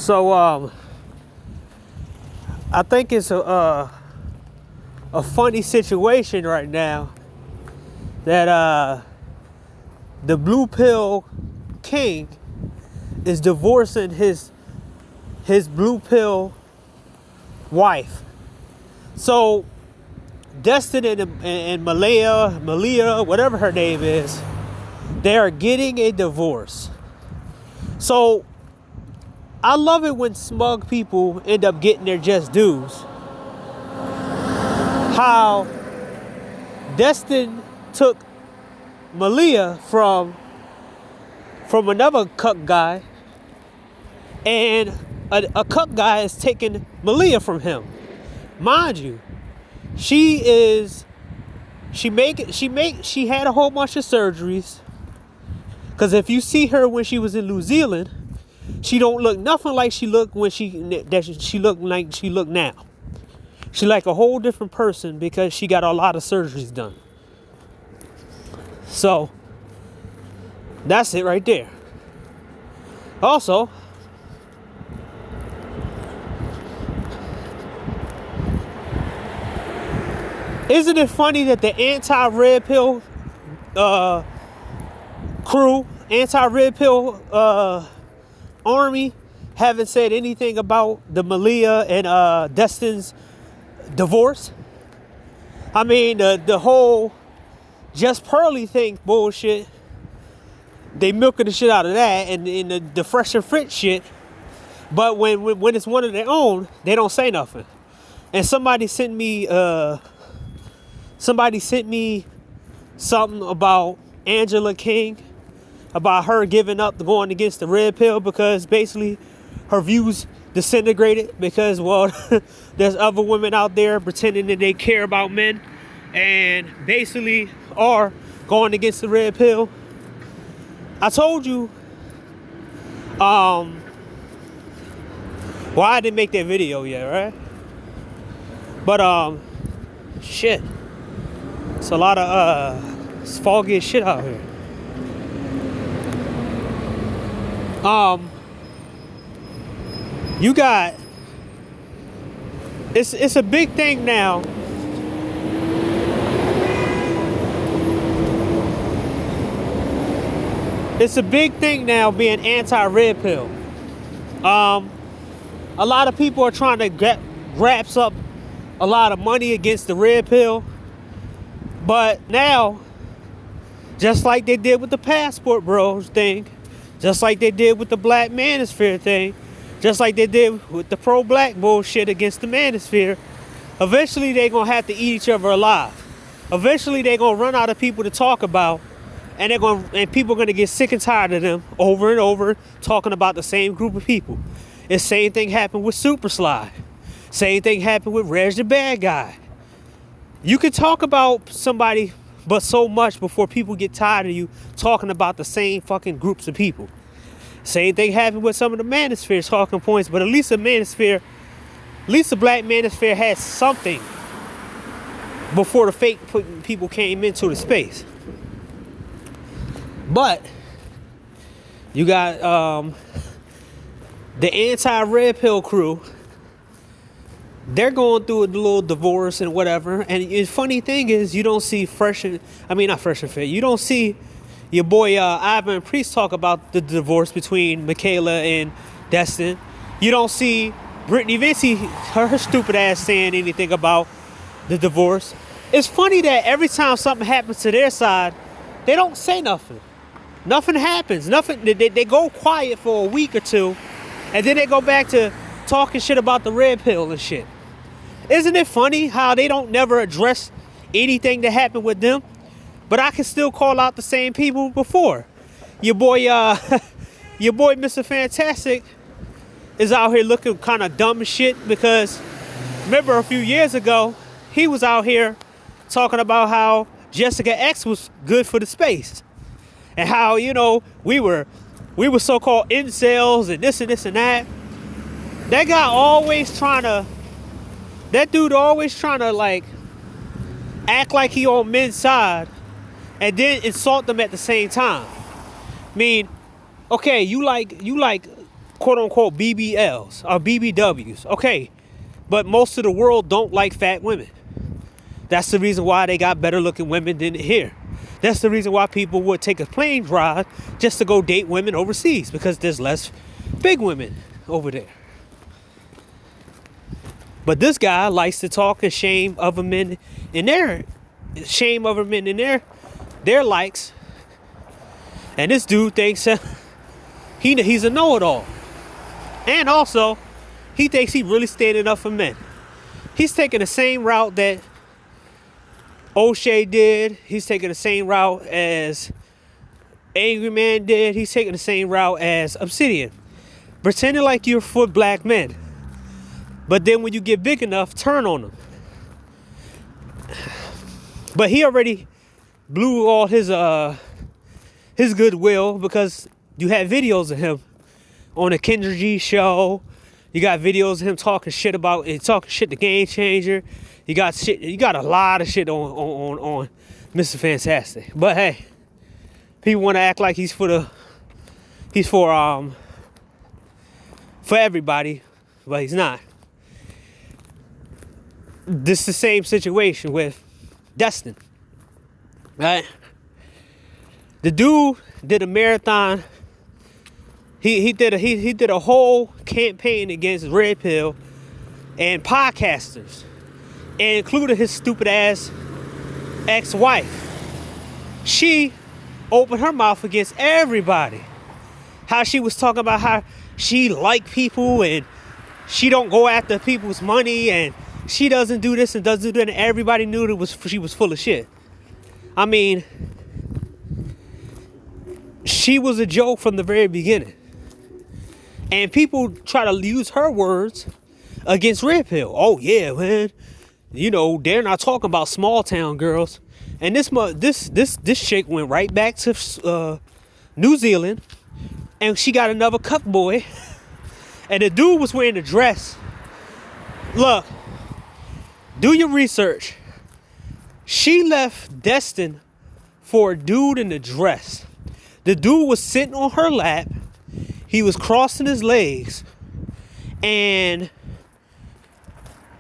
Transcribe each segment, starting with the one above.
So I think it's a funny situation right now that the blue pill king is divorcing his blue pill wife. So Destiny and Malia, whatever her name is, they are getting a divorce. So I love it when smug people end up getting their just dues. How Destin took Malia from another cuck guy, and a cuck guy is taking Malia from him. Mind you, she had a whole bunch of surgeries. Cause if you see her when she was in New Zealand, she don't look nothing like she looked when she looked like she looked now. She like a whole different person because she got a lot of surgeries done. So that's it right there. Also, isn't it funny that the anti-red pill crew, anti-red pill army haven't said anything about the Malia and Destin's divorce? I mean, the whole Just Pearly thing bullshit, they milking the shit out of that, and the Fresh and Fit shit. But when it's one of their own, they don't say nothing. And somebody sent me something about Angela King, about her giving up going against the red pill because basically her views disintegrated because, well, there's other women out there pretending that they care about men and basically are going against the red pill. I told you, well, I didn't make that video yet, right? But, shit. It's a lot of, it's foggy as shit out here. You got, it's a big thing now. It's a big thing now being anti-red pill. A lot of people are trying to grasp up a lot of money against the red pill. But now, just like they did with the passport bros thing, just like they did with the black manosphere thing, just like they did with the pro-black bullshit against the manosphere, eventually they're going to have to eat each other alive. Eventually they're going to run out of people to talk about, and people are going to get sick and tired of them over and over talking about the same group of people. The same thing happened with Super Sly. Same thing happened with Reg the Bad Guy. You can talk about somebody but so much before people get tired of you talking about the same fucking groups of people. Same thing happened with some of the manosphere talking points, but at least the black manosphere had something before the fake people came into the space. But you got the anti-red pill crew. They're going through a little divorce and whatever. And the funny thing is, you don't see not Fresh and Fit. You don't see your boy Ivan Priest talk about the divorce between Michaela and Destin. You don't see Brittany Vinci, her stupid ass, saying anything about the divorce. It's funny that every time something happens to their side, they don't say nothing. Nothing happens. Nothing. They go quiet for a week or two, and then they go back to talking shit about the red pill and shit. Isn't it funny how they don't never address anything that happened with them? But I can still call out the same people before. Your boy Mr. Fantastic is out here looking kind of dumb as shit because remember a few years ago, he was out here talking about how Jessica X was good for the space. And how, we were so-called incels and this and that. That dude always trying to like act like he on men's side and then insult them at the same time. I mean, okay, you like quote unquote BBLs or BBWs. Okay, but most of the world don't like fat women. That's the reason why they got better looking women than here. That's the reason why people would take a plane ride just to go date women overseas, because there's less big women over there. But this guy likes to talk and shame other men in their their likes. And this dude thinks he's a know-it-all. And also, he thinks he's really standing up for men. He's taking the same route that O'Shea did. He's taking the same route as Angry Man did. He's taking the same route as Obsidian. Pretending like you're for black men. But then when you get big enough, turn on them. But he already blew all his goodwill, because you had videos of him on a Kendra G show. You got videos of him talking shit to Game Changer. You got a lot of shit on Mr. Fantastic. But hey, people want to act like he's for everybody, but he's not. This is the same situation with Destiny, right? The dude did a marathon. He did a whole campaign against Red Pill and podcasters, and included his stupid ass ex-wife. She opened her mouth against everybody. How she was talking about how she liked people and she don't go after people's money and she doesn't do this and doesn't do that, and everybody knew she was full of shit. I mean, she was a joke from the very beginning. And people try to use her words against Red Pill. Oh yeah, man. You know, they're not talking about small town girls. And this chick went right back to New Zealand, and she got another cuck boy. And the dude was wearing a dress. Look, do your research. She left Destin for a dude in a dress. The dude was sitting on her lap. He was crossing his legs, and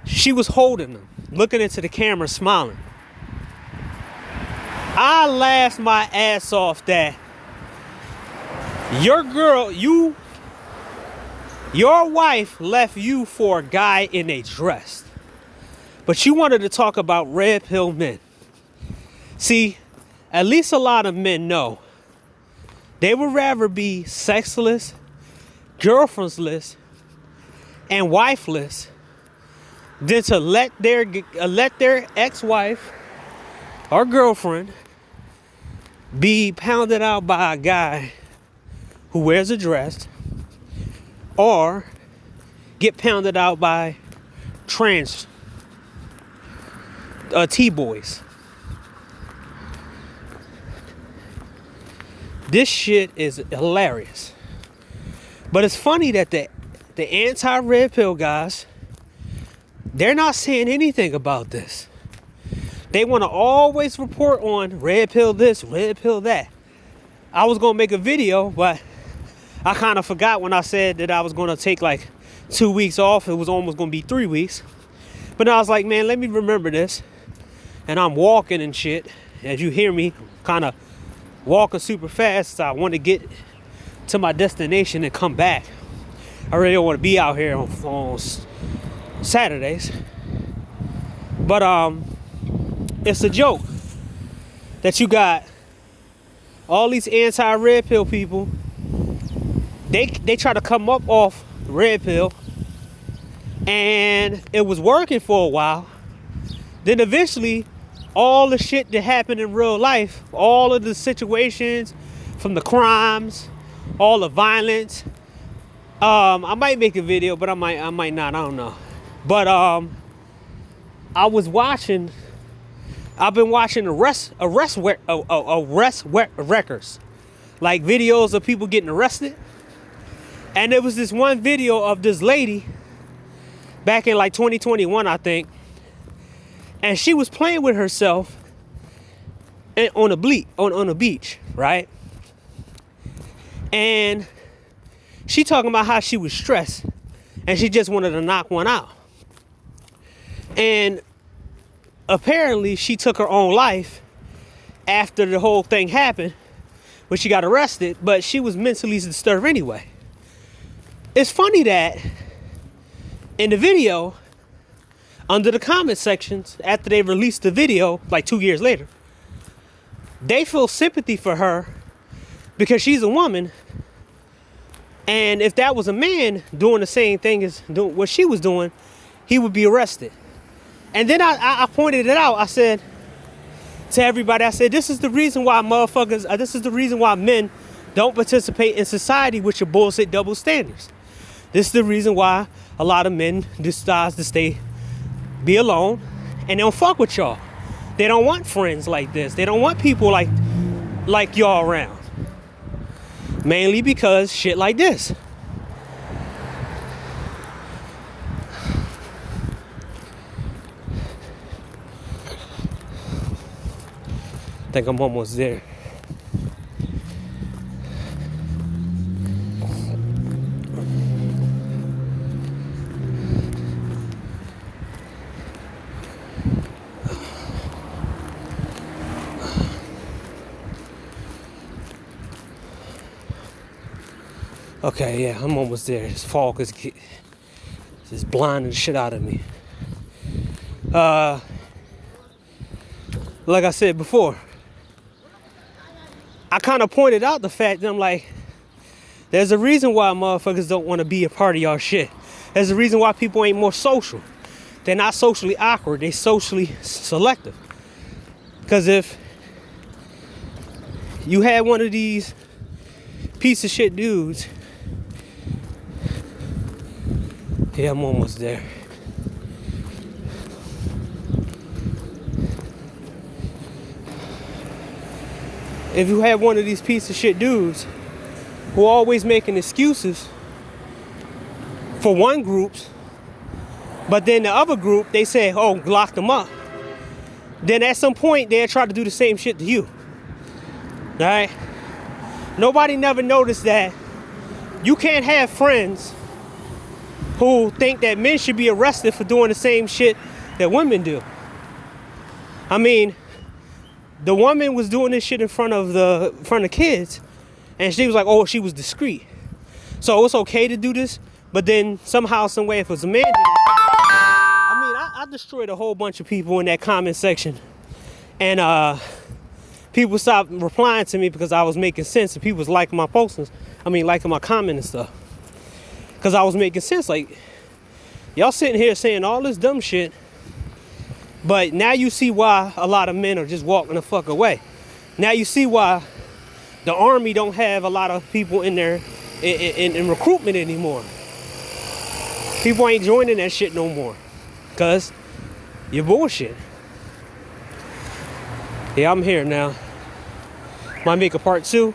she was holding him, looking into the camera, smiling. I laughed my ass off that your wife left you for a guy in a dress, but you wanted to talk about red pill men. See, at least a lot of men know they would rather be sexless, girlfriendless, and wifeless than to let their ex-wife or girlfriend be pounded out by a guy who wears a dress, or get pounded out by trans T-boys. This shit is hilarious. But it's funny that the anti-red pill guys, they're not saying anything about this. They want to always report on red pill this, red pill that. I was going to make a video, but I kind of forgot when I said that I was going to take like 2 weeks off. It was almost going to be 3 weeks. But I was like, man, let me remember this. And I'm walking and shit. As you hear me, kind of walking super fast. So I want to get to my destination and come back. I really don't want to be out here on Saturdays. But it's a joke that you got all these anti-red pill people. They try to come up off red pill, and it was working for a while. Then eventually, all the shit that happened in real life, all of the situations, from the crimes, all the violence. I might make a video, but I might not. I don't know. But I've been watching arrest records, like videos of people getting arrested. And there was this one video of this lady back in like 2021, I think. And she was playing with herself on a beach, right? And She talking about how she was stressed and she just wanted to knock one out. And apparently she took her own life after the whole thing happened when she got arrested, but she was mentally disturbed anyway. It's funny that in the video, under the comment sections, after they released the video, like 2 years later, they feel sympathy for her because she's a woman. And if that was a man doing the same thing as doing what she was doing, he would be arrested. And then I pointed it out. I said to everybody, I said, this is the reason why this is the reason why men don't participate in society with your bullshit double standards. This is the reason why a lot of men decide to be alone, and they don't fuck with y'all. They don't want friends like this. They don't want people like y'all around. Mainly because shit like this. I think I'm almost there. Okay, yeah, I'm almost there. This fog is just blinding the shit out of me. Like I said before, I kind of pointed out the fact that I'm like, there's a reason why motherfuckers don't want to be a part of y'all shit. There's a reason why people ain't more social. They're not socially awkward. They're socially selective. Because if you had one of these piece of shit dudes, yeah, I'm almost there. If you have one of these piece of shit dudes who are always making excuses for one group, but then the other group, they say, oh, lock them up. Then at some point, they'll try to do the same shit to you. All right? Nobody never noticed that you can't have friends who think that men should be arrested for doing the same shit that women do. I mean, the woman was doing this shit in front of kids, and she was like, oh, she was discreet. So it's okay to do this, but then somehow, some way, if it was a man, I destroyed a whole bunch of people in that comment section, and people stopped replying to me because I was making sense, and people was liking my postings. Liking my comment and stuff, because I was making sense. Like, y'all sitting here saying all this dumb shit, but now you see why a lot of men are just walking the fuck away. Now you see why the army don't have a lot of people in there in recruitment anymore. People ain't joining that shit no more, because you're bullshit. Yeah, I'm here now. Might make a part 2.